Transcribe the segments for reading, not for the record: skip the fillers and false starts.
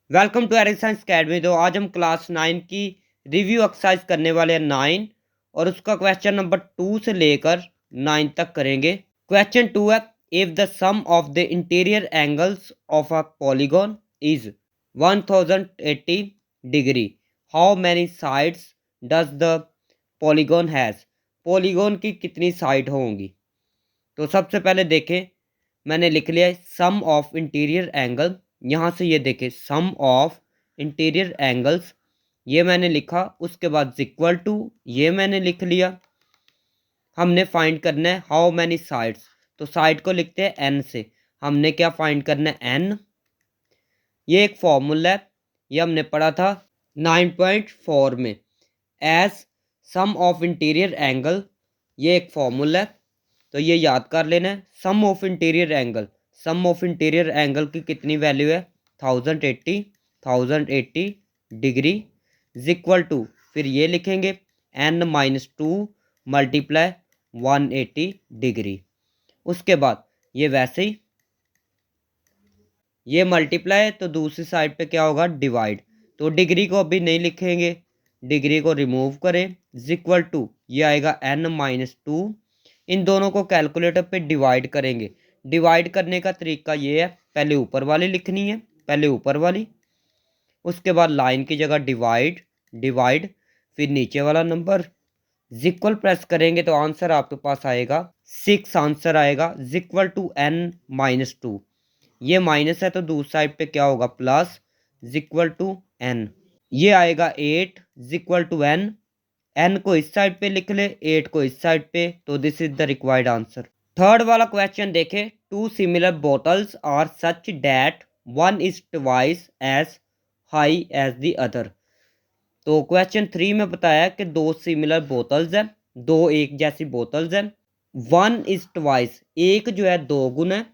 Welcome to Eric science academy. तो आज हम क्लास 9 की रिव्यू एक्सरसाइज करने वाले हैं 9 और उसका क्वेश्चन नंबर 2 से लेकर 9 तक करेंगे। क्वेश्चन 2 है, if the sum of the interior angles of a polygon is 1080 degree, how many sides does the polygon has. Polygon की कितनी साइड होंगी। तो सबसे पहले देखें, मैंने लिख लिया सम ऑफ इंटीरियर एंगल। यहाँ से ये देखें सम ऑफ इंटीरियर एंगल्स, ये मैंने लिखा। उसके बाद इक्वल टू, ये मैंने लिख लिया। हमने फाइंड करना है हाउ मैनी साइड्स, तो साइड को लिखते हैं एन से। हमने क्या फाइंड करना है, एन। ये एक फॉर्मूला है, ये हमने पढ़ा था 9.4 में। As sum of interior angle, ये एक फॉर्मूला है, तो ये याद कर लेना है। Sum of interior angle, sum of interior angle की कितनी वैल्यू है, 1080 डिग्री इज इक्वल टू, फिर ये लिखेंगे n-2 मल्टीप्लाई 180 डिग्री। उसके बाद ये वैसे ही ये मल्टीप्लाई है, तो दूसरी साइड पे क्या होगा, डिवाइड। तो डिग्री को अभी नहीं लिखेंगे, डिग्री को रिमूव करें, इज इक्वल टू ये आएगा n-2। इन दोनों को कैलकुलेटर पे डिवाइड करेंगे। डिवाइड करने का तरीका ये है, पहले ऊपर वाली लिखनी है, पहले ऊपर वाली, उसके बाद लाइन की जगह डिवाइड डिवाइड, फिर नीचे वाला नंबर इक्वल प्रेस करेंगे तो आंसर आपके पास आएगा 6। आंसर आएगा इक्वल टू n-2। ये माइनस है तो दूसरी साइड पे क्या होगा, प्लस इक्वल टू n। ये आएगा 8 इक्वल टू n। n को इस साइड पे लिख ले, 8 को इस साइड पे, तो this is the required answer. Third वाला क्वेश्चन देखें, two similar bottles are such that one is twice as high as the other. तो क्वेश्चन 3 में बताया कि दो सिमिलर बोतल्स हैं, दो एक जैसी बोतल्स हैं। वन इज ट्वाइस, एक जो है दो गुना है,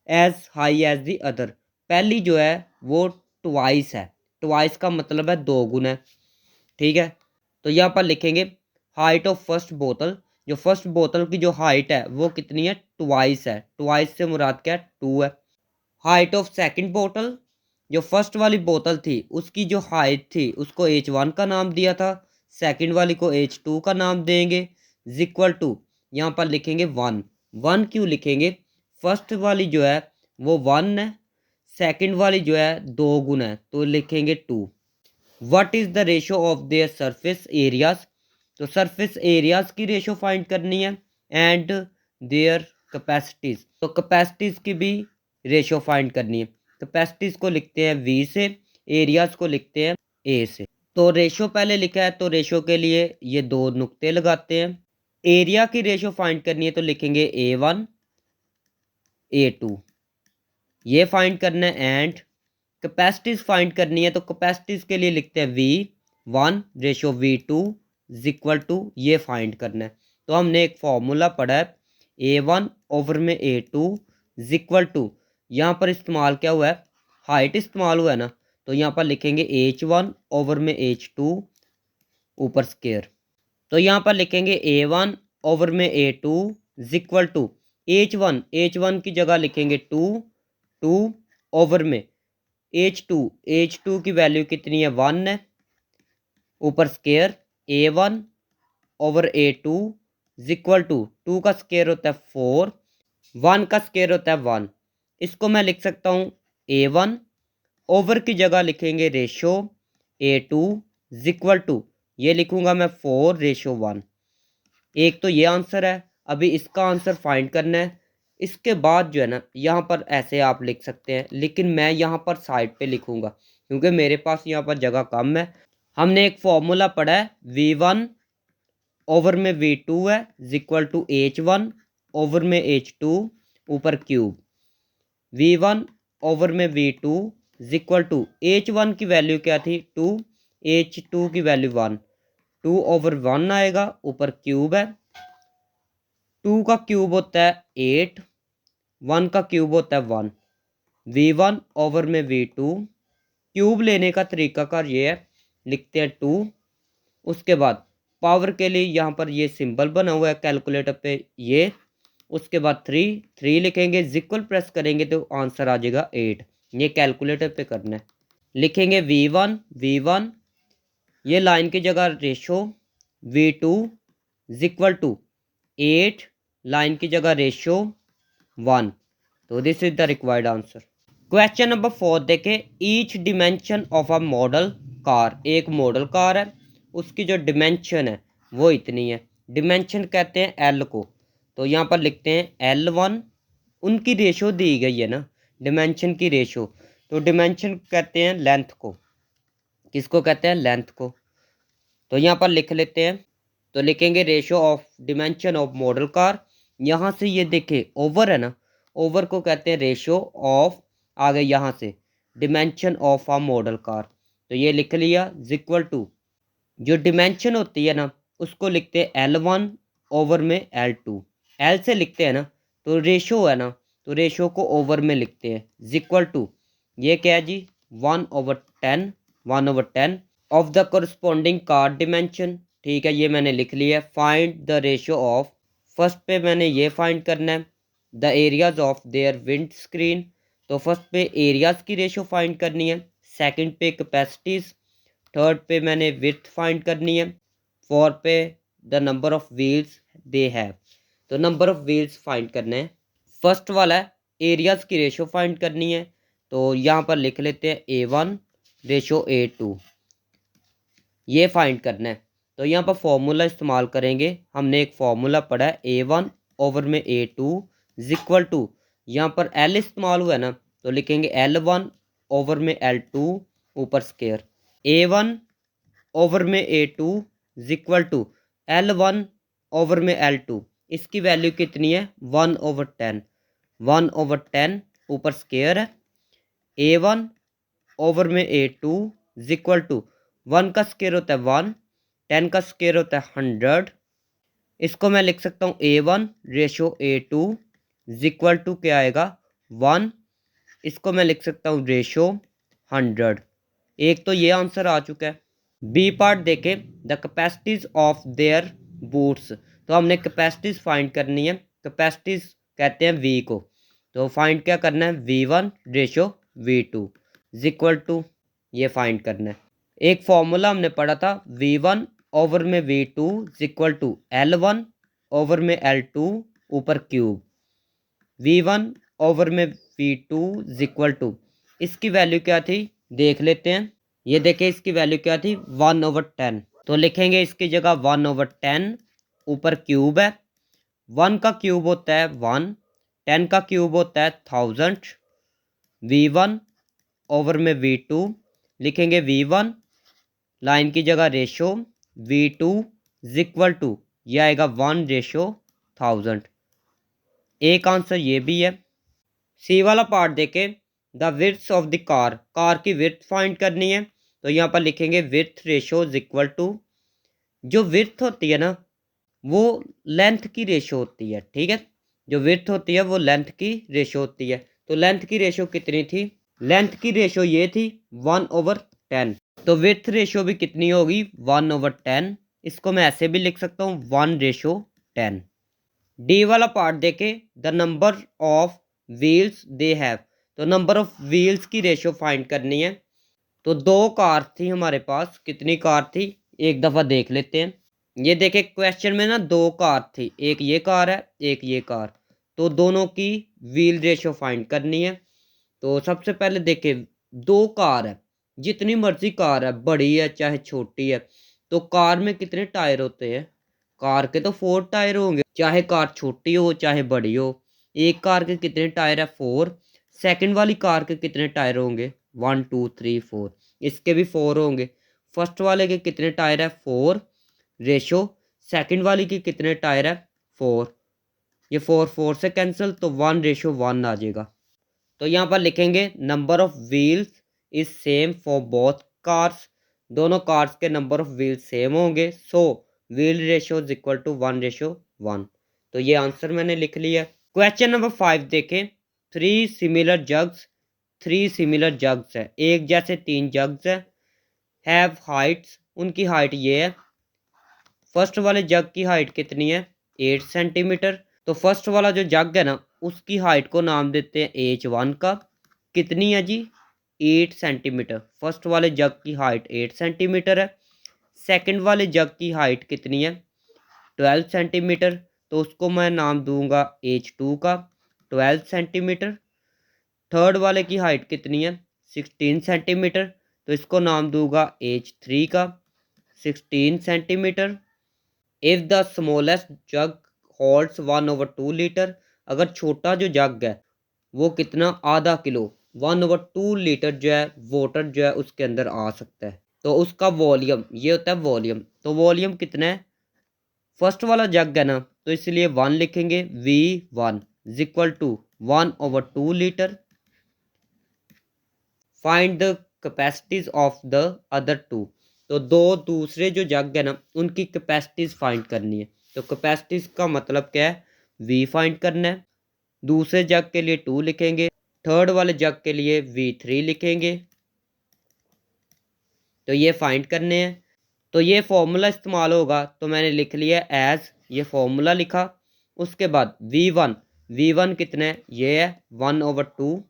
as high as the other, पहली जो है वो ट्वाइस है। ट्वाइस का मतलब है दो गुना है, ठीक है। तो यहाँ पर लिखेंगे हाइट ऑफ फर्स्ट बोतल, जो फर्स्ट बोतल की जो हाइट है वो कितनी है, ट्वाइस है। ट्वाइस से मुराद क्या है, 2 है। हाइट ऑफ सेकंड बोतल, जो फर्स्ट वाली बोतल थी उसकी जो हाइट थी उसको h1 का नाम दिया था, सेकंड वाली को h2 का नाम देंगे, इक्वल टू यहाँ पर लिखेंगे 1। 1 क्यों लिखेंगे, फर्स्ट वाली जो है वो 1 है, सेकंड वाली जो है 2 गुना है, तो लिखेंगे 2। What is the ratio of their surface areas, तो सरफेस एरियाज की रेशो फाइंड करनी है, एंड देयर कैपेसिटीज, तो कैपेसिटीज की भी रेशो फाइंड करनी है। कैपेसिटीज को लिखते हैं v से, एरियाज को लिखते हैं a से। तो रेशो पहले लिखा है, तो रेशो के लिए ये दो नुक्ते लगाते हैं। एरिया की रेशो फाइंड करनी है तो लिखेंगे a1 a2, ये फाइंड करना है। एंड कैपेसिटीज फाइंड करनी है, तो कैपेसिटीज के लिए लिखते हैं v1 ratio v2 equal to, ये फाइंड करना है। तो हमने एक फॉर्मूला पढ़ा है, a1 ओवर में a2 इक्वल टू, यहाँ पर इस्तेमाल क्या हुआ है, हाइट इस्तेमाल हुआ है ना, तो यहाँ पर लिखेंगे h1 ओवर में h2 ऊपर स्केयर। तो यहाँ पर लिखेंगे a1 ओवर में a2 इक्वल टू h1 की जगह लिखेंगे 2 ओवर में h2 की वैल्यू कितनी है, 1 है, ऊपर square a1 over a2 equal to, 2 का स्केयर होता है 4, 1 का स्केयर होता है 1। इसको मैं लिख सकता हूँ a1 ओवर की जगह लिखेंगे रेशो a2 इक्वल टू, ये लिखूंगा मैं 4 रेशो 1। एक तो ये आंसर है। अभी इसका आंसर फाइंड करना है। इसके बाद जो है ना, यहाँ पर ऐसे आप लिख सकते हैं, लेकिन मैं यहाँ पर साइड पे लिखूंगा क्योंकि मेरे पास यहाँ पर जगह कम है। हमने एक फॉर्मूला पढ़ा है, v1 ओवर में v2 है इक्वल टू h1 ओवर में h2 ऊपर क्यूब। v1 ओवर में v2 इक्वल टू, h1 की वैल्यू क्या थी, 2, h2 की वैल्यू 1, 2 ओवर 1 आएगा, ऊपर क्यूब है। 2 का क्यूब होता है 8, 1 का क्यूब होता है 1। v1 ओवर में v2, क्यूब लेने का तरीकाकार ये है, लिखते हैं 2। उसके बाद पावर के लिए यहाँ पर ये सिंबल बना हुआ है कैलकुलेटर पे, ये। उसके बाद 3 लिखेंगे, इक्वल प्रेस करेंगे तो आंसर आ जाएगा 8। ये कैलकुलेटर पे करना है। लिखेंगे V1 ये लाइन की जगह ratio, V2 is equal to 8 line की जगह रेशो 1। तो this is the required answer. Question number 4 देखें, each dimension of a model car, एक मॉडल कार है, उसकी जो डिमेंशन है वो इतनी है। डिमेंशन कहते हैं एल को, तो यहाँ पर लिखते हैं L1, उनकी रेशो दी गई है ना, डिमेंशन की रेशो, तो डिमेंशन कहते हैं लेंथ को। किसको कहते हैं? लेंथ को। तो यहाँ पर लिख लेते हैं, तो लिखेंगे ratio of dimension of model car. यहाँ से ये देखे ओवर है ना, ओवर को कहते हैं रेशो ऑफ, आ गए यहाँ से dimension of a model car, तो ये लिख लिया इज इक्वल टू, जो डिमेंशन होती है ना उसको लिखते हैं L1 ओवर में L2। L से लिखते हैं ना, तो रेशो है ना, तो रेशो को ओवर में लिखते हैं इज इक्वल टू, ये क्या है जी 1/10 of the corresponding car dimension. ठीक है, ये मैंने लिख लिया। Find the ratio of, first पे मैंने ये फाइंड करना है the areas of their wind screen, तो फर्स्ट पे एरियाज की रेशो फाइंड करनी है, सेकंड पे कैपेसिटीज, थर्ड पे मैंने विड्थ फाइंड करनी है, फोर्थ पे the number of wheels they have, तो नंबर ऑफ व्हील्स फाइंड करने हैं। फर्स्ट वाला है एरियाज की रेशो फाइंड करनी है, तो यहाँ पर लिख लेते हैं A1 रेशो A2, ये फाइंड करना है। तो यहाँ पर फॉर्मूला इस्तेमाल करेंगे, हमने एक फॉर्मूला पढ़ा है A1 ओवर में A2 इज इक्वल टू, यहाँ पर L इस्तेमाल हुआ है ना, तो लिखेंगे L1 ओवर में L2 ऊपर स्केयर, A1 ओवर में A2 is equal to L1 over में L2, इसकी वैल्यू कितनी है 1/10, 1/10 ऊपर स्केयर है। A1 ओवर में A2 इज इक्वल टू, 1 का स्केयर होता है 1, 10 का स्केयर होता है 100, इसको मैं लिख सकता हूँ A1 ratio A2 is equal to क्या आएगा 1, इसको मैं लिख सकता हूँ रेशो 100। एक तो ये आंसर आ चुका है। बी पार्ट देखें, the capacities of their boots, तो हमने कैपेसिटीज फाइंड करनी है, कैपेसिटीज कहते हैं V को, तो फाइंड क्या करना है V1 ratio V2 is equal to, ये फाइंड करना है। एक फॉर्मूला हमने पढ़ा था V1 ओवर में V2 is equal to L1 over में L2 ऊपर क्यूब, V1 ओवर में V2 इज इक्वल टू, इसकी वैल्यू क्या थी देख लेते हैं। ये देखें इसकी वैल्यू क्या थी 1/10, तो लिखेंगे इसकी जगह 1/10 ऊपर क्यूब है, 1 का क्यूब होता है 1, 10 का क्यूब होता है 1000, V1 ओवर में V2, लिखेंगे V1 लाइन की जगह ratio, V2 is equal to, ये आएगा 1 रेशो 1000। एक आंसर ये भी है। सी वाला पार्ट देखें, the width of the car, car की विड्थ फाइंड करनी है, तो यहाँ पर लिखेंगे width ratio is equal to, जो विड्थ होती है ना वो लेंथ की रेशो होती है, ठीक है, जो विड्थ होती है वो लेंथ की रेशो होती है, तो लेंथ की रेशो कितनी थी, लेंथ की रेशो ये थी 1/10, तो विड्थ रेशो भी कितनी होगी 1/10, इसको मैं ऐसे भी लिख सकता हूँ 1/10। डी वाला पार्ट देखे, the number of wheels they have, तो नंबर ऑफ व्हील्स की रेशो फाइंड करनी है, तो 2 कार थी हमारे पास, कितनी कार थी एक दफ़ा देख लेते हैं। ये देखे क्वेश्चन में ना 2 कार थी, एक ये कार है एक ये कार, तो दोनों की व्हील रेशो फाइंड करनी है। तो सबसे पहले देखे 2 कार है, जितनी मर्जी कार है, बड़ी है चाहे छोटी है, तो कार में कितने टायर होते हैं, कार के तो 4 टायर होंगे, चाहे कार छोटी हो चाहे बड़ी हो। एक कार के कितने टायर है 4, सेकंड वाली कार के कितने टायर होंगे 1 2 3 4, इसके भी 4 होंगे। फर्स्ट वाले के कितने टायर है 4 रेशो, सेकंड वाली की कितने टायर है 4, ये 4 4 से कैंसिल, तो 1:1 आ जाएगा। तो यहाँ पर लिखेंगे number of wheels is same for both cars, दोनों कार्स के नंबर ऑफ व्हील्स सेम होंगे, so wheel ratio is equal to 1:1, तो ये आंसर मैंने लिख लिया। क्वेश्चन नंबर 5 देखें, 3 सिमिलर जग्स, 3 सिमिलर जग्स है, एक जैसे 3 जग्स है, हैव हाइट्स, उनकी हाइट ये है। फर्स्ट वाले जग की हाइट कितनी है 8 सेंटीमीटर, तो फर्स्ट वाला जो जग है ना उसकी हाइट को नाम देते हैं H1 का, कितनी है जी 8 सेंटीमीटर। फर्स्ट वाले जग की हाइट 8 सेंटीमीटर है, सेकंड वाले जग की हाइट कितनी है 12 सेंटीमीटर, तो उसको मैं नाम दूंगा H2 का 12 सेंटीमीटर। थर्ड वाले की हाइट कितनी है 16 सेंटीमीटर, तो इसको नाम दूंगा H3 का 16 centimetre. If the smallest jug holds 1/2 litre, अगर छोटा जो जग है वो कितना आधा किलो 1/2 लीटर जो है वाटर जो है उसके अंदर आ सकता है, तो उसका वॉल्यूम ये होता है वॉल्यूम। तो वॉल्यूम कितना है, फर्स्ट वाला जग है ना तो इसलिए 1 लिखेंगे, V1 is equal to 1/2 litre. Find the capacities of the other two, तो दो दूसरे जो जग है ना उनकी कैपेसिटीज फाइंड करनी है। तो कैपेसिटीज का मतलब क्या है, V फाइंड करना है। दूसरे जग के लिए 2 लिखेंगे, थर्ड वाले जग के लिए V3 लिखेंगे, तो ये फाइंड करने हैं। तो ये फॉर्मूला इस्तेमाल होगा, तो मैंने लिख लिया एज, ये फॉर्मूला लिखा। उसके बाद V1 कितना है, ये है 1/2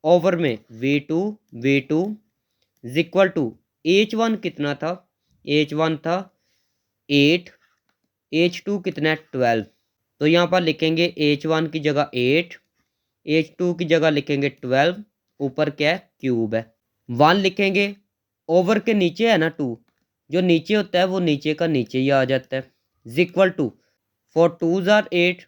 ओवर में V2 is equal to H1 कितना था, H1 था 8, H2 कितना है 12, तो यहाँ पर लिखेंगे H1 की जगह 8, H2 की जगह लिखेंगे 12, ऊपर क्या है क्यूब है 1 लिखेंगे। ओवर के नीचे है ना 2, जो नीचे होता है वो नीचे का नीचे ही आ जाता है, is equal to 4 2s are 8,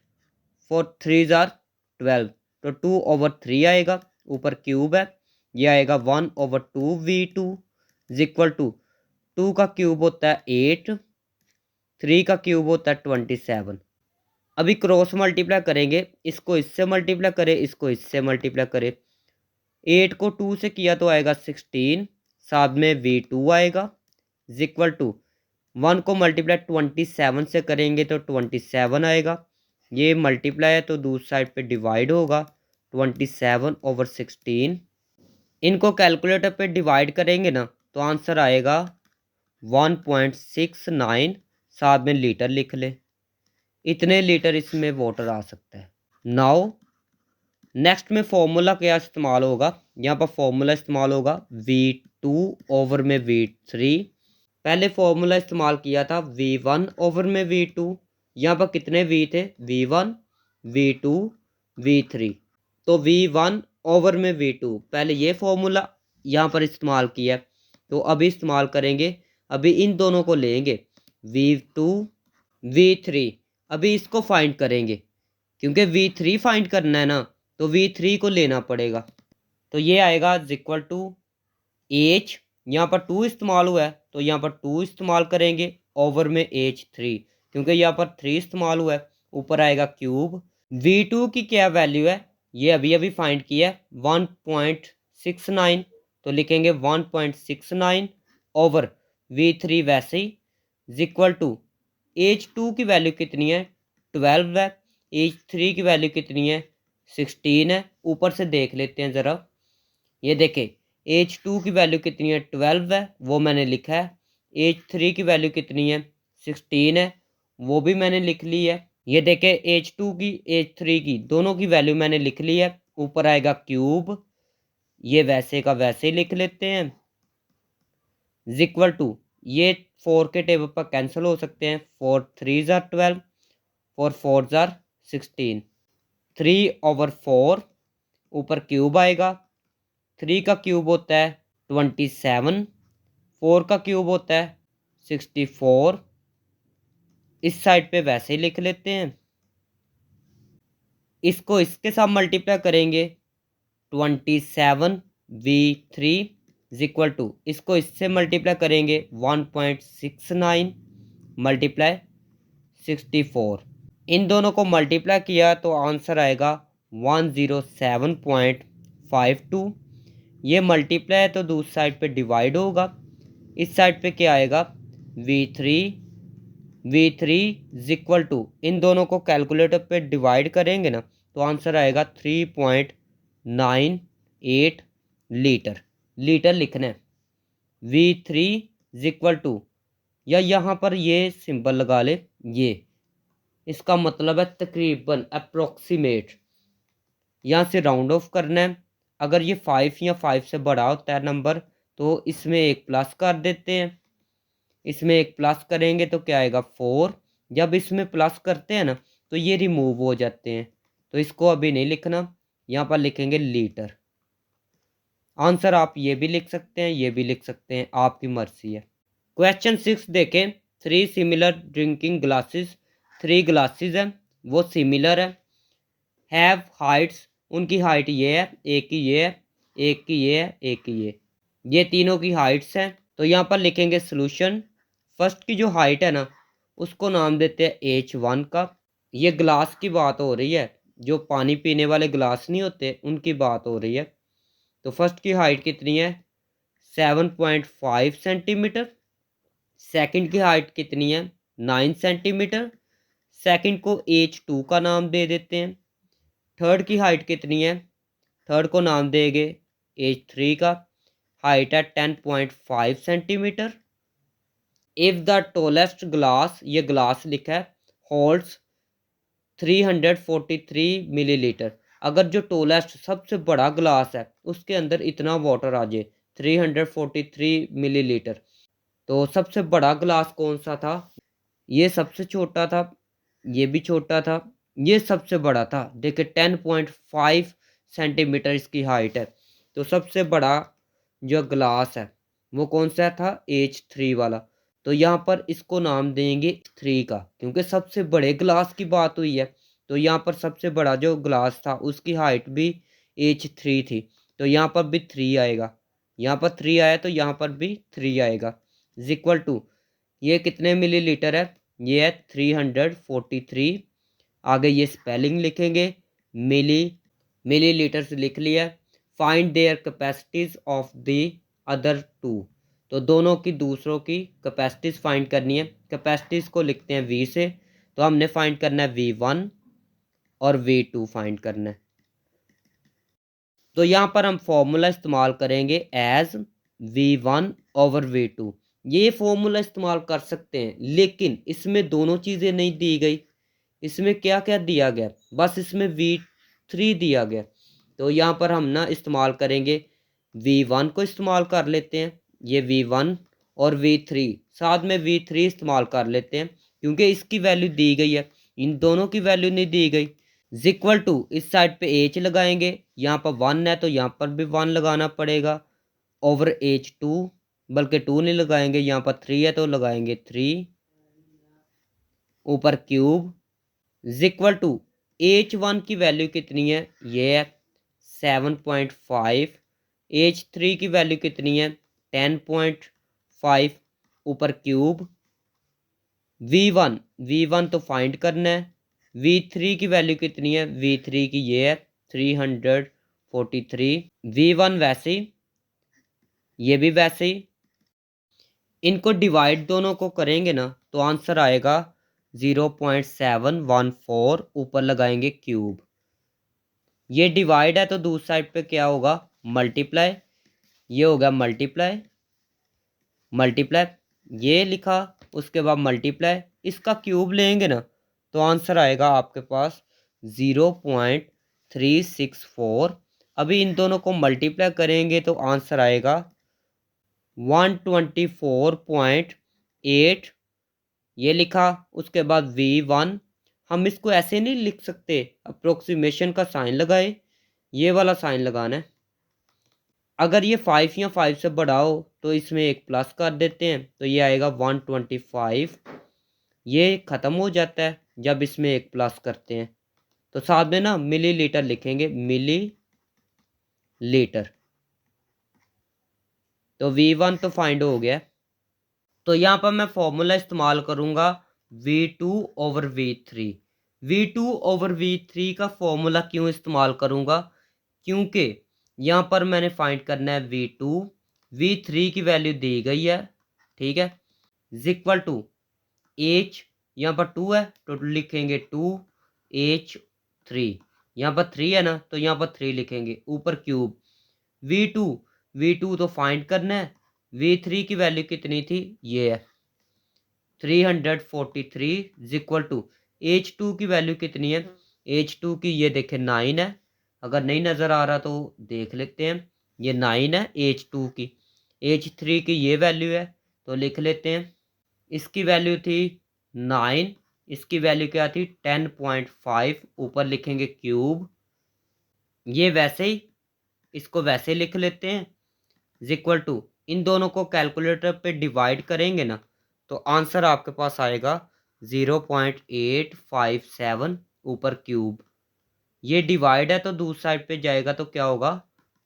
4 3s are 12, तो 2/3 आएगा, ऊपर क्यूब है, ये आएगा 1/2 V2 इज इक्वल टू 2 का क्यूब होता है 8, 3 का क्यूब होता है 27। अभी क्रॉस मल्टीप्लाई करेंगे, इसको इससे मल्टीप्लाई करें, इसको इससे मल्टीप्लाई करें। 8 को 2 से किया तो आएगा 16, साथ में V2 आएगा इज इक्वल टू 1 को मल्टीप्लाई 27 से करेंगे तो 27 आएगा, ये मल्टीप्लाई है तो दूसरी साइड पे डिवाइड होगा 27/16। इनको कैलकुलेटर पे डिवाइड करेंगे ना तो आंसर आएगा 1.69, साथ में लीटर लिख ले, इतने लीटर इसमें वाटर आ सकता है। नाउ नेक्स्ट में फॉर्मूला क्या इस्तेमाल होगा, यहाँ पर फॉर्मूला इस्तेमाल होगा V2 ओवर में V3। पहले फॉर्मूला इस्तेमाल किया था V1 ओवर में V2, यहाँ पर कितने V थे, V1 V2 V3, तो V1 ओवर में V2 पहले ये फॉर्मूला यहाँ पर इस्तेमाल किया, तो अभी इस्तेमाल करेंगे, अभी इन दोनों को लेंगे V2 V3, अभी इसको फाइंड करेंगे, क्योंकि V3 फाइंड करना है ना तो V3 को लेना पड़ेगा, तो ये आएगा इज इक्वल टू H, यहाँ पर 2 इस्तेमाल हुआ है तो यहाँ पर 2 इस्तेमाल करेंगे ओवर में H3, क्योंकि यहाँ पर 3 इस्तेमाल हुआ है, ऊपर आएगा क्यूब। V2 की क्या वैल्यू है, ये अभी अभी फाइंड किया है 1.69, तो लिखेंगे 1.69 ओवर V3 वैसे he is equal to H2 की वैल्यू कितनी है 12 है, H3 की वैल्यू कितनी है 16 है, ऊपर से देख लेते हैं ज़रा, ये देखें H2 की वैल्यू कितनी है 12 है, वो मैंने लिखा है, H3 की वैल्यू कितनी है 16 है, वो भी मैंने लिख ली है। ये देखें H2 की H3 की दोनों की वैल्यू मैंने लिख ली है, ऊपर आएगा क्यूब, ये वैसे का वैसे ही लिख लेते हैं इज इक्वल टू, ये 4 के टेबल पर कैंसिल हो सकते हैं, 4 3s आर 12, 4 4s आर 16, 3/4 ऊपर क्यूब आएगा, 3 का क्यूब होता है 27, 4 का क्यूब होता है 64, इस साइड पे वैसे ही लिख लेते हैं, इसको इसके साथ मल्टीप्लाई करेंगे 27V3 इज इक्वल टू, इसको इससे मल्टीप्लाई करेंगे 1.69 मल्टीप्लाई 64, इन दोनों को मल्टीप्लाई किया तो आंसर आएगा 107.52, ये मल्टीप्लाई है तो दूसरी साइड पे डिवाइड होगा, इस साइड पे क्या आएगा V3 इज इक्वल टू, इन दोनों को कैलकुलेटर पे डिवाइड करेंगे ना तो आंसर आएगा 3.98 लीटर, लीटर लिखना है। V3 इज इक्वल टू, या यहाँ पर ये सिंबल लगा ले, ये इसका मतलब है तकरीबन अप्रोक्सीमेट, यहाँ से राउंड ऑफ करना है, अगर ये 5 या 5 से बड़ा होता है नंबर तो इसमें एक प्लस कर देते हैं। इसमें एक प्लस करेंगे तो क्या आएगा 4। जब इसमें प्लस करते हैं ना तो ये रिमूव हो जाते हैं, तो इसको अभी नहीं लिखना, यहाँ पर लिखेंगे लीटर। आंसर आप ये भी लिख सकते हैं, ये भी लिख सकते हैं, आपकी मर्जी है। क्वेश्चन 6 देखें। 3 सिमिलर ड्रिंकिंग ग्लासेस, 3 ग्लासेस हैं वो सिमिलर है। हैव हाइट्स, उनकी हाइट ये है, एक की ये है, एक की ये है, एक की ये तीनों की हाइट्स हैं। तो यहाँ पर लिखेंगे सोल्यूशन। फर्स्ट की जो हाइट है ना उसको नाम देते हैं H1 का। ये ग्लास की बात हो रही है, जो पानी पीने वाले ग्लास नहीं होते उनकी बात हो रही है। तो फर्स्ट की हाइट कितनी है 7.5 सेंटीमीटर। सेकंड की हाइट कितनी है 9 सेंटीमीटर। सेकंड को H2 का नाम दे देते हैं। थर्ड की हाइट कितनी है, थर्ड को नाम देंगे H3 का, हाइट है 10.5 centimetre. If the tallest glass, ये ग्लास लिखा है, होल्ड्स 343 मिलीलीटर। अगर जो टॉलेस्ट सबसे बड़ा ग्लास है उसके अंदर इतना वाटर आ जाए 343 मिलीलीटर, तो सबसे बड़ा ग्लास कौन सा था, ये सबसे छोटा था, ये भी छोटा था, ये सबसे बड़ा था। देखिए 10.5 सेंटीमीटर इसकी हाइट है। तो सबसे बड़ा जो ग्लास है वो कौन सा था H3 वाला। तो यहाँ पर इसको नाम देंगे 3 का, क्योंकि सबसे बड़े ग्लास की बात हुई है। तो यहाँ पर सबसे बड़ा जो ग्लास था उसकी हाइट भी H3 थी, तो यहाँ पर भी 3 आएगा। यहाँ पर 3 आया तो यहाँ पर भी 3 आएगा। इज इक्वल टू, ये कितने मिलीलीटर है, ये है 343। आगे ये स्पेलिंग लिखेंगे, मिलीलीटर से लिख लिया। Find their capacities of the other two, तो दोनों की दूसरों की कैपेसिटीज फाइंड करनी है। कैपेसिटीज को लिखते हैं V से, तो हमने फाइंड करना है V1 और V2 फाइंड करना है। तो यहाँ पर हम फॉर्मूला इस्तेमाल करेंगे एज V1 ओवर V2। ये फॉर्मूला इस्तेमाल कर सकते हैं, लेकिन इसमें दोनों चीज़ें नहीं दी गई। इसमें क्या क्या दिया गया, बस इसमें V3 दिया गया। तो यहाँ पर हम ना इस्तेमाल करेंगे V1 को इस्तेमाल कर लेते हैं, ये V1 और V3 साथ में V3 इस्तेमाल कर लेते हैं, क्योंकि इसकी वैल्यू दी गई है, इन दोनों की वैल्यू नहीं दी गई। इक्वल टू, इस साइड पे H लगाएंगे, यहाँ पर 1 है तो यहाँ पर भी 1 लगाना पड़ेगा, ओवर H2, बल्कि 2 नहीं लगाएंगे, यहाँ पर 3 है तो लगाएंगे 3, ऊपर क्यूब इक्वल टू H1 की वैल्यू कितनी है, ये है 7.5। H3 की वैल्यू कितनी है 10.5, ऊपर क्यूब। V1 तो फाइंड करना है। V3 की वैल्यू कितनी है, V3 की ये है 343। V1 वैसे ही, ये भी वैसे ही। इनको डिवाइड दोनों को करेंगे ना तो आंसर आएगा 0.714, ऊपर लगाएंगे क्यूब। ये डिवाइड है तो दूसरी साइड पे क्या होगा मल्टीप्लाई, ये होगा मल्टीप्लाई, मल्टीप्लाई ये लिखा, उसके बाद मल्टीप्लाई, इसका क्यूब लेंगे ना तो आंसर आएगा आपके पास 0.364। अभी इन दोनों को मल्टीप्लाई करेंगे तो आंसर आएगा 124.8, ये लिखा। उसके बाद V1, हम इसको ऐसे नहीं लिख सकते, अप्रोक्सीमेशन का साइन लगाए, ये वाला साइन लगाना है। अगर ये 5 या 5 से बड़ा हो तो इसमें एक प्लस कर देते हैं, तो ये आएगा 125। ये ख़त्म हो जाता है जब इसमें एक प्लस करते हैं। तो साथ में ना मिलीलीटर लिखेंगे, मिली लीटर। तो V1 तो फाइंड हो गया। तो यहाँ पर मैं फॉर्मूला इस्तेमाल करूँगा V2 over V3। V2 over V3 का फॉर्मूला क्यों इस्तेमाल करूँगा, क्योंकि यहाँ पर मैंने फाइंड करना है V2, V3 की वैल्यू दी गई है, ठीक है, इक्वल टू H, यहाँ पर 2 है तो लिखेंगे 2H3, यहाँ पर 3 है ना तो यहाँ पर 3 लिखेंगे, ऊपर क्यूब। V2 तो फाइंड करना है, V3 की वैल्यू कितनी थी, ये है 343 इक्वल टू H2 की वैल्यू कितनी है, H2 की ये देखें 9 है, अगर नहीं नज़र आ रहा तो देख लेते हैं। ये 9 है एज 2 की, एज 3 की ये वैल्यू है, तो लिख लेते हैं। इसकी वैल्यू थी 9, इसकी वैल्यू क्या थी 10.5, ऊपर लिखेंगे क्यूब। ये वैसे ही, इसको वैसे लिख लेते हैं इक्वल टू, इन दोनों को कैलकुलेटर पे डिवाइड करेंगे ना तो आंसर आपके पास आएगा 0.857 ऊपर क्यूब। ये डिवाइड है तो दूसरी साइड पे जाएगा तो क्या होगा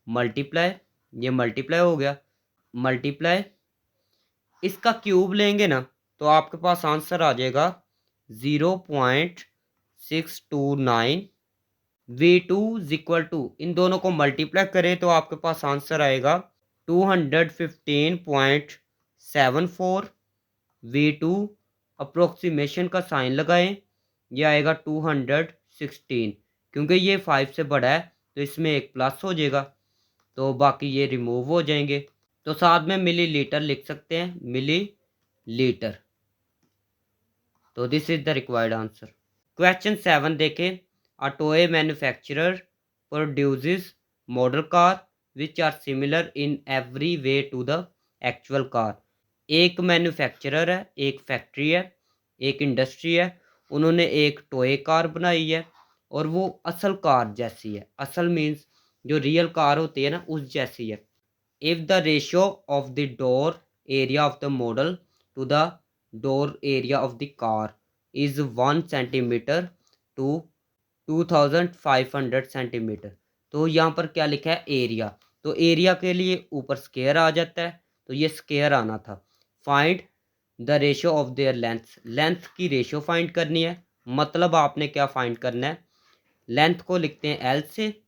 मल्टीप्लाई, ये मल्टीप्लाई हो गया, मल्टीप्लाई इसका क्यूब लेंगे ना तो आपके पास आंसर आ जाएगा 0.629। V2 इक्वल टू, इन दोनों को मल्टीप्लाई करें तो आपके पास आंसर आएगा 215.74। V2 अप्रोक्सीमेशन का साइन लगाएं, ये आएगा 216, क्योंकि ये 5 से बड़ा है तो इसमें एक प्लस हो जाएगा, तो बाकी ये रिमूव हो जाएंगे। तो साथ में मिली लीटर लिख सकते हैं, मिली लीटर। तो this is the required answer. Question 7 देखें। A toy manufacturer produces model car which are similar in every way to the actual car. एक मैन्युफैक्चरर है, एक फैक्ट्री है, एक इंडस्ट्री है, उन्होंने एक टॉय कार बनाई है और वो असल कार जैसी है। असल मीन्स जो रियल कार होती है ना उस जैसी है। If the ratio of the door area of the model to the door area of the car is 1 centimetre to 2500 centimetre. तो यहाँ पर क्या लिखा है एरिया, तो एरिया के लिए ऊपर स्क्वायर आ जाता है, तो ये स्क्वायर आना था। Find the ratio of their length, length की रेशियो फाइंड करनी है। मतलब आपने क्या फाइंड करना है, लेंथ को लिखते हैं एल से,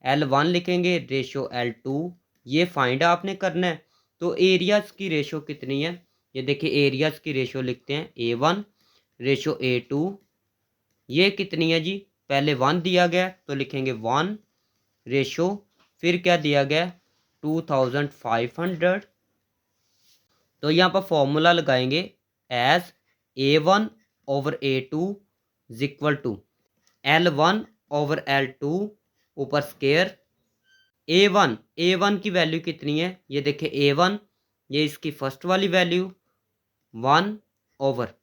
L1 लिखेंगे, रेशियो L2, ये फाइंड आपने करना है। तो एरियाज़ की रेशियो कितनी है, ये देखिए एरियाज़ की रेशियो लिखते हैं A1 रेशियो A2, ये कितनी है जी, पहले 1 दिया गया तो लिखेंगे 1 रेशियो, फिर क्या दिया गया 2500। तो यहाँ पर फॉर्मूला लगाएंगे as A1 over A2 equal to L1 over L2 ऊपर स्केयर A1 की वैल्यू कितनी है, ये देखिए A1, ये इसकी फर्स्ट वाली वैल्यू 1 ओवर,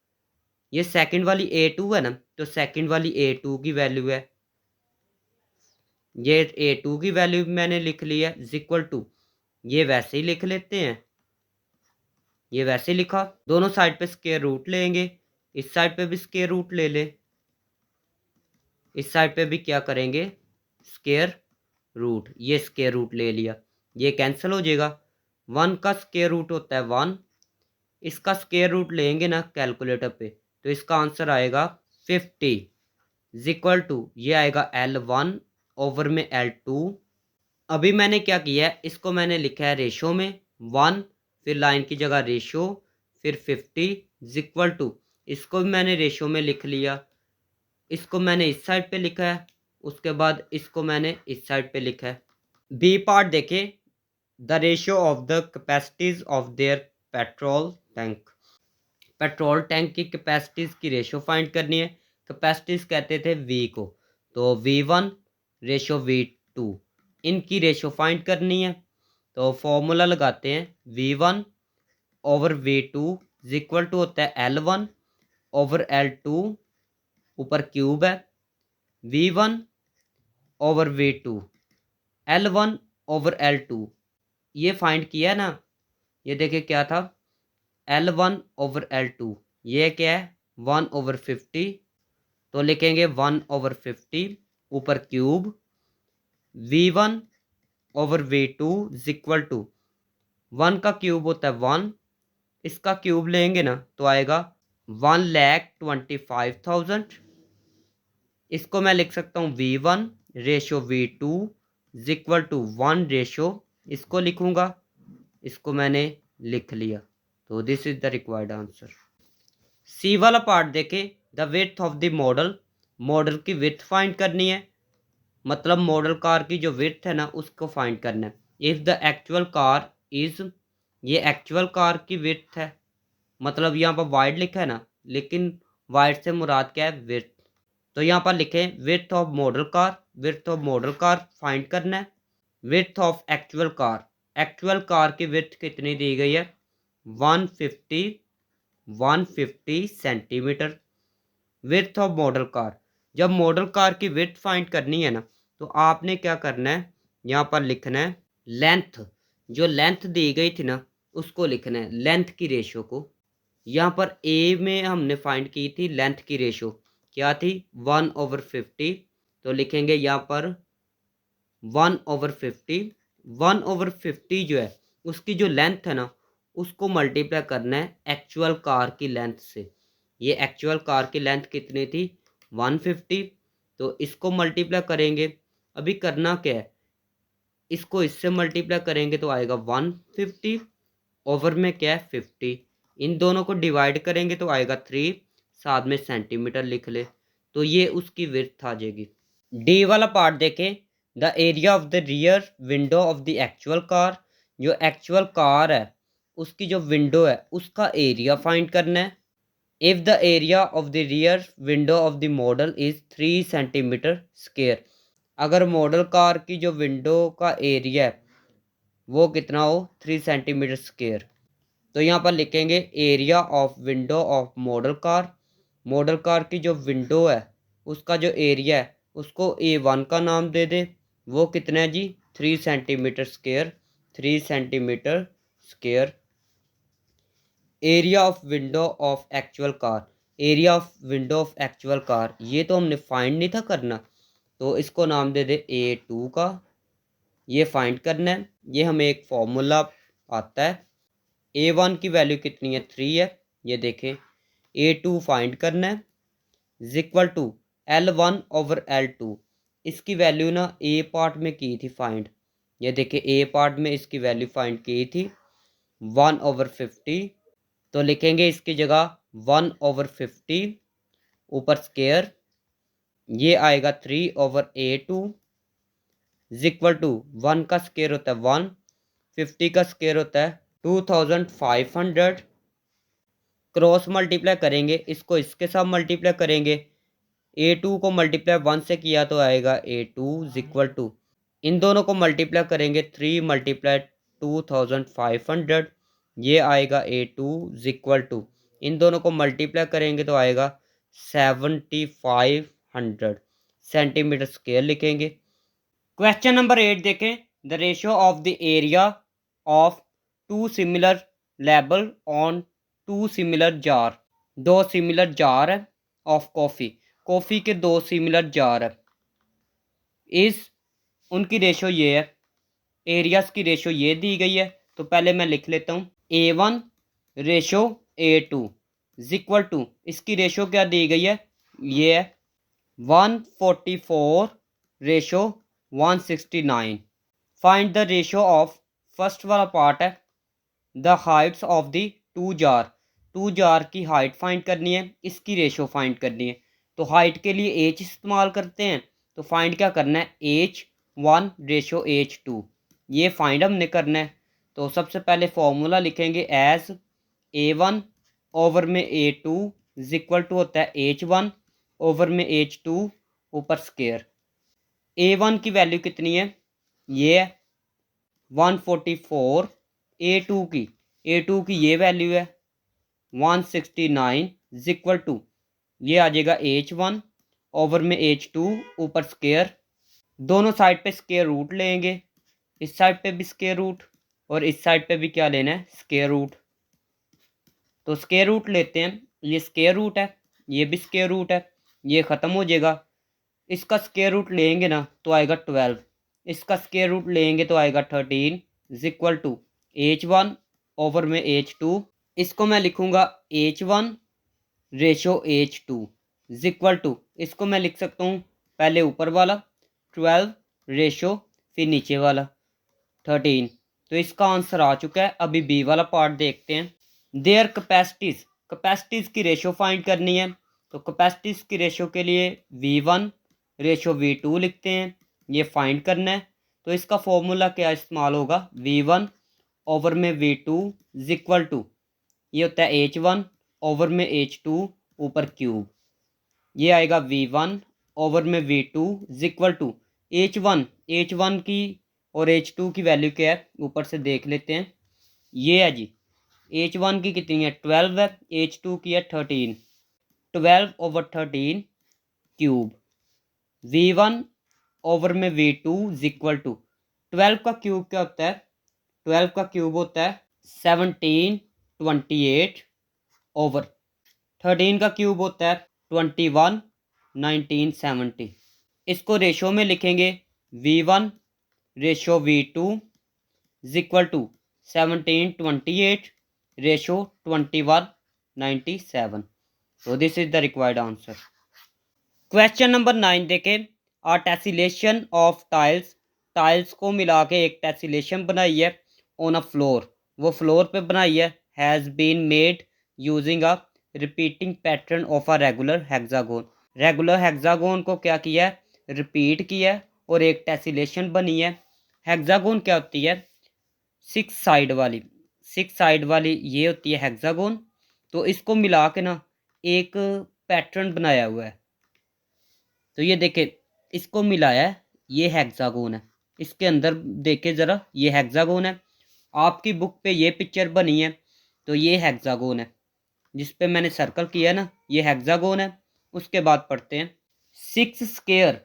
ये सेकंड वाली A2 है ना, तो सेकंड वाली A2 की वैल्यू है, ये A2 की वैल्यू मैंने लिख ली है इक्वल टू, ये वैसे ही लिख लेते हैं, ये वैसे ही लिखा। दोनों साइड पे स्क्वायर रूट लेंगे, इस साइड पे भी स्क्वायर रूट ले ले, इस साइड पे भी क्या करेंगे स्क्वायर रूट, ये स्क्वायर रूट ले लिया, ये कैंसिल हो जाएगा। 1 का स्क्वायर रूट होता है 1, इसका स्क्वायर रूट लेंगे ना कैलकुलेटर पे तो इसका आंसर आएगा 50 इक्वल टू, ये आएगा L1 ओवर में L2। अभी मैंने क्या किया है, इसको मैंने लिखा है रेशो में 1, फिर लाइन की जगह रेशो, फिर 50 इक्वल टू, इसको भी मैंने रेशो में लिख लिया, इसको मैंने इस साइड पे लिखा है, उसके बाद इसको मैंने इस साइड पे लिखा है। बी पार्ट देखें। The ratio of the capacities of their petrol tank, petrol tank की कैपेसिटीज की रेशियो फाइंड करनी है। कैपेसिटीज कहते थे वी को, तो V1 रेशियो V2, इनकी रेशियो फाइंड करनी है। तो फॉर्मूला लगाते हैं V1 over V2 equal to होता है L1 ओवर L2 ऊपर क्यूब है, V1 over V2 L1 over L2, ये फाइंड किया ना, ये देखिए क्या था L1 ओवर L2, ये क्या है 1 ओवर 50, तो लिखेंगे 1 ओवर 50 ऊपर cube, V1 over V2 equal to 1 का क्यूब होता है 1, इसका क्यूब लेंगे ना तो आएगा 1,25,000। इसको मैं लिख सकता हूँ V1 ratio V2 equal to 1 ratio, इसको लिखूंगा, इसको मैंने लिख लिया। तो this is the required answer. C वाला पार्ट देखें। The width of the model, model की विड्थ फाइंड करनी है, मतलब मॉडल कार की जो विड्थ है ना उसको फाइंड करना है। If the actual car is, ये एक्चुअल कार की विड्थ है, मतलब यहाँ पर वाइड लिखा है ना, लेकिन वाइड से मुराद क्या है विड्थ। तो यहाँ पर लिखें width of model car, width of model car find करना है। Width of actual car, actual car की विड्थ कितनी दी गई है 150 centimetre. Width of model car, जब मॉडल कार की विड्थ फाइंड करनी है ना तो आपने क्या करना है, यहाँ पर लिखना है लेंथ, जो लेंथ दी गई थी ना उसको लिखना है, लेंथ की रेशो को। यहाँ पर ए में हमने फाइंड की थी लेंथ की रेशो क्या थी 1/50, तो लिखेंगे यहाँ पर 1/50। 1/50 जो है उसकी जो लेंथ है ना उसको मल्टीप्लाई करना है एक्चुअल कार की लेंथ से। ये एक्चुअल कार की लेंथ कितनी थी 150, तो इसको मल्टीप्लाई करेंगे। अभी करना क्या है, इसको इससे मल्टीप्लाई करेंगे तो आएगा 150 ओवर में क्या है 50, इन दोनों को डिवाइड करेंगे तो आएगा 3, साथ में सेंटीमीटर लिख ले, तो ये उसकी विड्थ आ जाएगी। डी वाला पार्ट देखें, the area of the rear window of the actual car, जो एक्चुअल कार है उसकी जो विंडो है उसका एरिया फाइंड करना है। If the area of the rear window of the model is 3 centimetre square, अगर मॉडल कार की जो विंडो का एरिया है वो कितना हो 3 सेंटीमीटर स्क्वायर, तो यहाँ पर लिखेंगे area of window of model car. Model car की जो विंडो है उसका जो एरिया है उसको A1 का नाम दे दे, वो कितना है जी 3 centimetre square, 3 centimetre square. Area of window of actual car, area of window of actual car ये तो हमने फाइंड नहीं था करना, तो इसको नाम दे दे A2 का। ये फाइंड करना है, ये हमें एक फॉर्मूला आता है। A1 की वैल्यू कितनी है 3 है, ये देखें। A2 फाइंड करना है इज इक्वल टू L1/L2, इसकी वैल्यू ना A पार्ट में की थी फाइंड, ये देखें A पार्ट में इसकी वैल्यू फाइंड की थी 1/50, तो लिखेंगे इसकी जगह 1/50 ऊपर स्क्वायर, ये आएगा 3/A2 इज इक्वल टू 1 का स्क्वायर होता है 1, 50 का स्क्वायर होता है 2500, क्रॉस मल्टीप्लाई करेंगे, इसको इसके साथ मल्टीप्लाई करेंगे। A2 को मल्टीप्लाई 1 से किया तो आएगा A2 इज इक्वल टू, इन दोनों को मल्टीप्लाई करेंगे 3 मल्टीप्लाई 2500, ये आएगा A2 इज इक्वल टू, इन दोनों को मल्टीप्लाई करेंगे तो आएगा 7500 सेंटीमीटर स्क्वायर लिखेंगे। क्वेश्चन नंबर 8 देखें, the ratio of the area of 2 similar label on 2 similar jar, 2 similar jar है ऑफ कॉफ़ी, कॉफ़ी के 2 सिमिलर जार है, इस उनकी रेशो ये है, एरियाज की रेशो ये दी गई है, तो पहले मैं लिख लेता हूँ A1 ratio A2 is equal to, इसकी रेशो क्या दी गई है, ये है 144 ratio 169। Find the ratio of, first वाला पार्ट है the heights of the 2 jar, 2 jar की हाइट फाइंड करनी है, इसकी रेशो फाइंड करनी है, तो हाइट के लिए H इस्तेमाल करते हैं, तो फाइंड क्या करना है H1 रेशो H2, ये फाइंड हमने करना है। तो सबसे पहले फॉर्मूला लिखेंगे एज A1 ओवर में A2 इज इक्वल टू होता है H1 ओवर में H2 ऊपर स्क्वायर। A1 की वैल्यू कितनी है, ये है 144, A2 की ये वैल्यू है 169 इज इक्वल टू, ये आ जाएगा H1 ओवर में H2 ऊपर स्क्वायर, दोनों साइड पे स्क्वायर रूट लेंगे, इस साइड पे भी स्क्वायर रूट और इस साइड पे भी क्या लेना है स्क्वायर रूट, तो स्क्वायर रूट लेते हैं, ये स्क्वायर रूट है, ये भी स्क्वायर रूट है, ये ख़त्म हो जाएगा, इसका स्क्वायर रूट लेंगे ना तो आएगा 12, इसका स्क्वायर रूट लेंगे तो आएगा 13 is equal to H1 over में H2, इसको मैं लिखूंगा H1 ratio H2 is equal to, इसको मैं लिख सकता हूँ पहले ऊपर वाला 12 रेशो फिर नीचे वाला 13, तो इसका आंसर आ चुका है। अभी बी वाला पार्ट देखते हैं, देयर कैपेसिटीज़, कैपेसिटीज़ की रेशो फाइंड करनी है, तो कैपेसिटीज़ की रेशो के लिए V1 रेशो V2 लिखते हैं, ये फाइंड करना है, तो इसका फॉर्मूला क्या इस्तेमाल होगा V1 ओवर में V2 इज इक्वल टू, ये होता है H1 ओवर में H2 ऊपर क्यूब, ये आएगा V1 ओवर में V2 is equal to H1 की और H2 की वैल्यू क्या है ऊपर से देख लेते हैं। ये है जी, H1 की कितनी है 12 है, H2 की है 13, 12 ओवर 13 क्यूब। V1 ओवर में V2 इज इक्वल टू 12 का क्यूब क्या होता है, 12 का क्यूब होता है 1728 ओवर 13 का क्यूब होता है 21 1970। इसको रेशो में लिखेंगे V1 ratio V2 is equal to 1728 ratio 2197। तो this is the required answer. Question number 9 देखें। A tessellation of tiles, tiles को मिला के एक टेसिलेशन बनाई है ऑन अ फ्लोर, वो फ्लोर पे बनाई है, has been made using a repeating pattern of a regular hexagon. Regular hexagon को क्या किया है, रिपीट किया है और एक टेसिलेशन बनी है। हेक्सागोन क्या होती है, 6 साइड वाली, 6 साइड वाली ये होती है हेक्सागोन। तो इसको मिला के ना एक पैटर्न बनाया हुआ है। तो ये देखे इसको मिलाया है, ये हेक्सागोन है। इसके अंदर देखे ज़रा, ये हेक्सागोन है। आपकी बुक पे ये पिक्चर बनी है, तो ये हेक्सागोन है। जिस पे मैंने सर्कल किया है ना, ये हेक्सागोन है। उसके बाद पढ़ते हैं 6 स्क्वायर।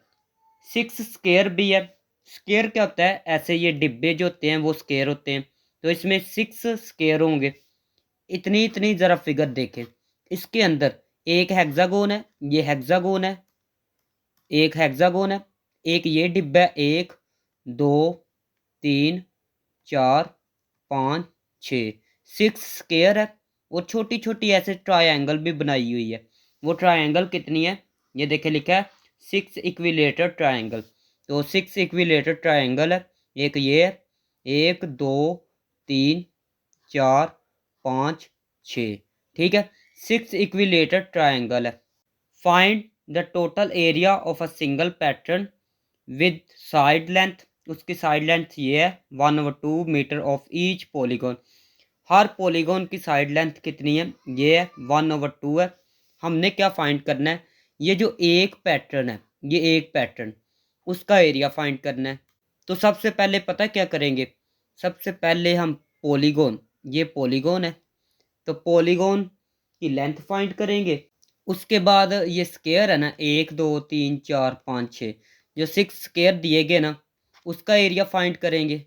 6 स्क्वायर भी है। स्क्वायर क्या होता है, ऐसे ये डिब्बे जो होते हैं वो स्क्वायर होते हैं। तो इसमें 6 स्क्वायर होंगे। इतनी इतनी ज़रा फिगर देखें, इसके अंदर एक हेक्सागोन है, ये हेक्सागोन है, एक हेक्सागोन है, एक ये डिब्बा है, 1 2 3 4 5 6, 6 स्क्वायर है। और छोटी छोटी ऐसे ट्रायंगल भी बनाई हुई है। वो ट्रायंगल कितनी है, ये देखे लिखा है 6 इक्विलेटर ट्रायंगल। तो 6 इक्विलेटर ट्रायंगल है। एक ये है, 1 2 3 4 5 6, ठीक है, 6 इक्विलेटर ट्रायंगल है। Find the total area of a single pattern with side length. उसकी साइड लेंथ ये है 1/2 मीटर ऑफ ईच पॉलीगॉन। हर पॉलीगॉन की साइड लेंथ कितनी है, ये है 1/2 है। हमने क्या फाइंड करना है, ये जो एक पैटर्न है, ये एक पैटर्न, उसका एरिया फाइंड करना है। तो सबसे पहले पता क्या करेंगे, सबसे पहले हम पॉलीगॉन, ये पॉलीगॉन है, तो पॉलीगॉन की लेंथ फाइंड करेंगे। उसके बाद ये स्क्वायर है ना, 1 2 3 4 5 6, जो 6 स्क्वायर दिए गए ना, उसका एरिया फाइंड करेंगे।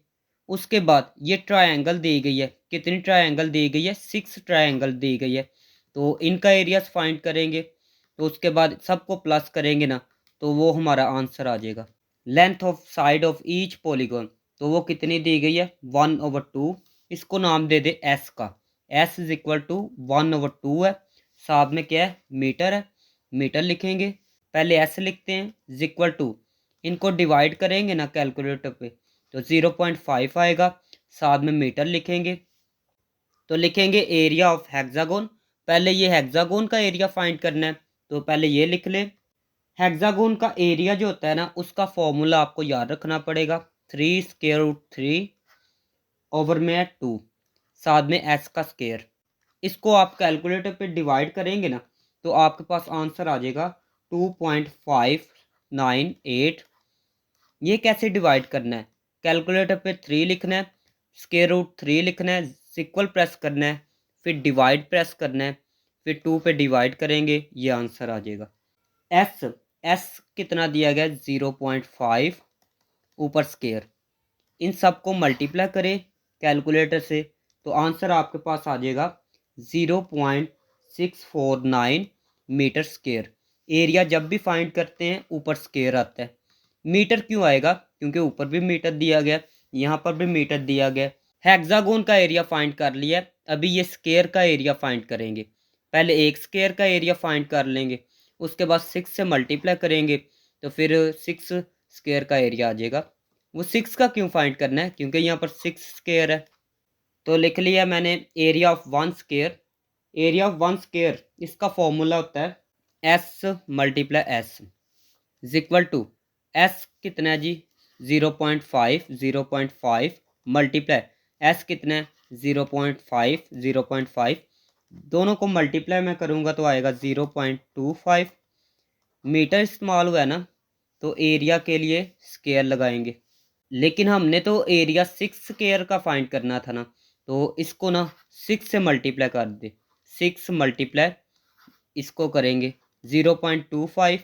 उसके बाद ये ट्रायंगल दी गई है, कितनी ट्रायंगल दी गई है, 6 ट्रायंगल दी गई है, तो इनका एरिया फाइंड करेंगे। तो उसके बाद सबको प्लस करेंगे ना, तो वो हमारा आंसर आ जाएगा। Length of side of each polygon, तो वो कितनी दी गई है 1/2। इसको नाम दे दे एस का, एस इज इक्वल टू 1/2 है। साथ में क्या है, मीटर है, मीटर लिखेंगे। पहले एस लिखते हैं इज इक्वल टू, इनको डिवाइड करेंगे ना कैलकुलेटर पे, तो 0.5 आएगा। साथ में मीटर लिखेंगे, तो लिखेंगे एरिया ऑफ हेक्सागोन। पहले ये हेक्सागोन का एरिया फाइंड करना है, तो पहले ये लिख लें। हेक्सागोन का एरिया जो होता है ना, उसका फॉर्मूला आपको याद रखना पड़ेगा, 3√3 ओवर में 2, साथ में एस का स्क्वायर। इसको आप कैलकुलेटर पे डिवाइड करेंगे ना, तो आपके पास आंसर आ जाएगा 2.598। ये कैसे डिवाइड करना है, कैलकुलेटर पे 3 लिखना है, √3 लिखना है, इक्वल प्रेस करना है, फिर डिवाइड प्रेस करना है, फिर 2 पे डिवाइड करेंगे, ये आंसर आ जाएगा। एस, एस कितना दिया गया 0.5 ऊपर स्क्वायर। इन सबको मल्टीप्लाई करें कैलकुलेटर से, तो आंसर आपके पास आ जाएगा 0.649 मीटर स्क्वायर। एरिया जब भी फाइंड करते हैं ऊपर स्क्वायर आता है। मीटर क्यों आएगा, क्योंकि ऊपर भी मीटर दिया गया, यहाँ पर भी मीटर दिया गया। हेक्सागोन का एरिया फाइंड कर लिया, अभी ये स्क्वायर का एरिया फाइंड करेंगे। पहले एक स्क्वायर का एरिया फाइंड कर लेंगे, उसके बाद 6 से मल्टीप्लाई करेंगे, तो फिर 6 स्क्वायर का एरिया आ जाएगा। वो 6 का क्यों फाइंड करना है, क्योंकि यहाँ पर 6 स्क्वायर है। तो लिख लिया मैंने area of 1 square. Area of 1 square, इसका फॉर्मूला होता है S multiply S is equal to, S कितना है जी 0.5 मल्टीप्लाई एस कितना है 0.5 दोनों को मल्टीप्लाई मैं करूँगा तो आएगा 0.25। मीटर इस्तेमाल हुआ है ना, तो एरिया के लिए स्क्वायर लगाएंगे। लेकिन हमने तो एरिया 6 स्क्वायर का फाइंड करना था ना, तो इसको ना 6 से मल्टीप्लाई कर दे। 6 मल्टीप्लाई इसको करेंगे 0.25,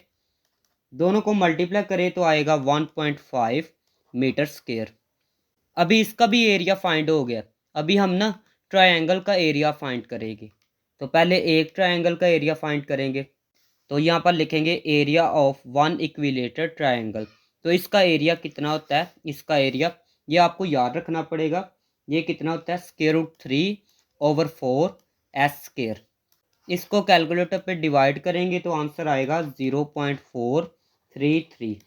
दोनों को मल्टीप्लाई करें तो आएगा 1.5 मीटर स्क्वायर। अभी इसका भी एरिया फाइंड हो गया। अभी हम ना ट्रायंगल का एरिया फाइंड करेंगे। तो पहले एक ट्रायंगल का एरिया फाइंड करेंगे, तो यहाँ पर लिखेंगे area of one equilateral triangle. तो इसका एरिया कितना होता है, इसका एरिया ये आपको याद रखना पड़ेगा। ये कितना होता है, √3/4 एस स्क्वायर। इसको कैलकुलेटर पे डिवाइड करेंगे तो आंसर आएगा 0.433।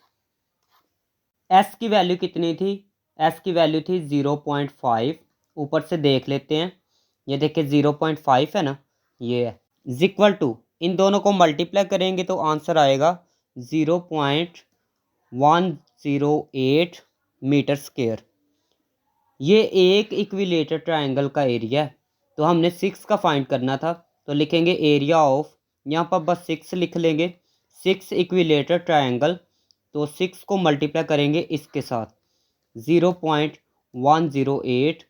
एस की वैल्यू कितनी थी, एस की वैल्यू थी 0.5। ऊपर से देख लेते हैं, ये देखिए 0.5 है ना, ये है इक्वल टू, इन दोनों को मल्टीप्लाई करेंगे तो आंसर आएगा 0.108 मीटर स्क्वायर। ये एक इक्विलेटर ट्रायंगल का एरिया है। तो हमने 6 का फाइंड करना था, तो लिखेंगे एरिया ऑफ, यहाँ पर बस 6 लिख लेंगे, 6 इक्विलेटर ट्रायंगल। तो 6 को मल्टीप्लाई करेंगे इसके साथ 0.108,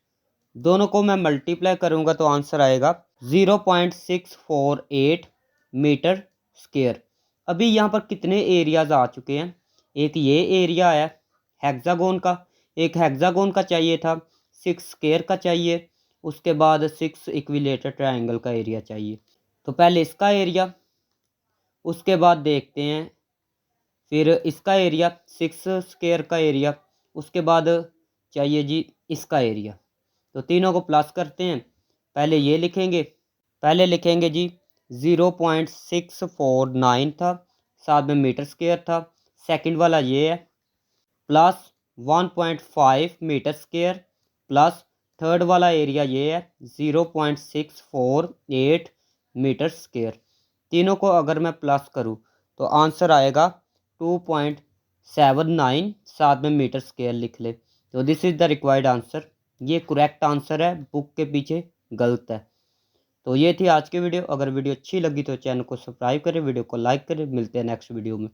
दोनों को मैं मल्टीप्लाई करूँगा तो आंसर आएगा 0.648 मीटर स्क्वायर। अभी यहाँ पर कितने एरियाज आ चुके हैं, एक ये एरिया है हेक्सागोन का, एक हेक्सागोन का चाहिए था, 6 स्क्वायर का चाहिए, उसके बाद 6 इक्विलेटर ट्रायंगल का एरिया चाहिए। तो पहले इसका एरिया, उसके बाद देखते हैं फिर इसका एरिया 6 स्क्वायर का एरिया, उसके बाद चाहिए जी इसका एरिया। तो तीनों को प्लस करते हैं। पहले ये लिखेंगे, पहले लिखेंगे जी 0.649 था, साथ में मीटर स्क्वायर था। सेकंड वाला ये है, plus 1.5 metre square, plus third वाला एरिया ये है 0.648 मीटर स्क्वायर। तीनों को अगर मैं प्लस करूँ तो आंसर आएगा 2.79, साथ में मीटर स्क्वायर लिख ले। तो this is the required answer. ये करेक्ट आंसर है, बुक के पीछे गलत है। तो ये थी आज की वीडियो। अगर वीडियो अच्छी लगी तो चैनल को सब्सक्राइब करें, वीडियो को लाइक करें। मिलते हैं नेक्स्ट वीडियो में।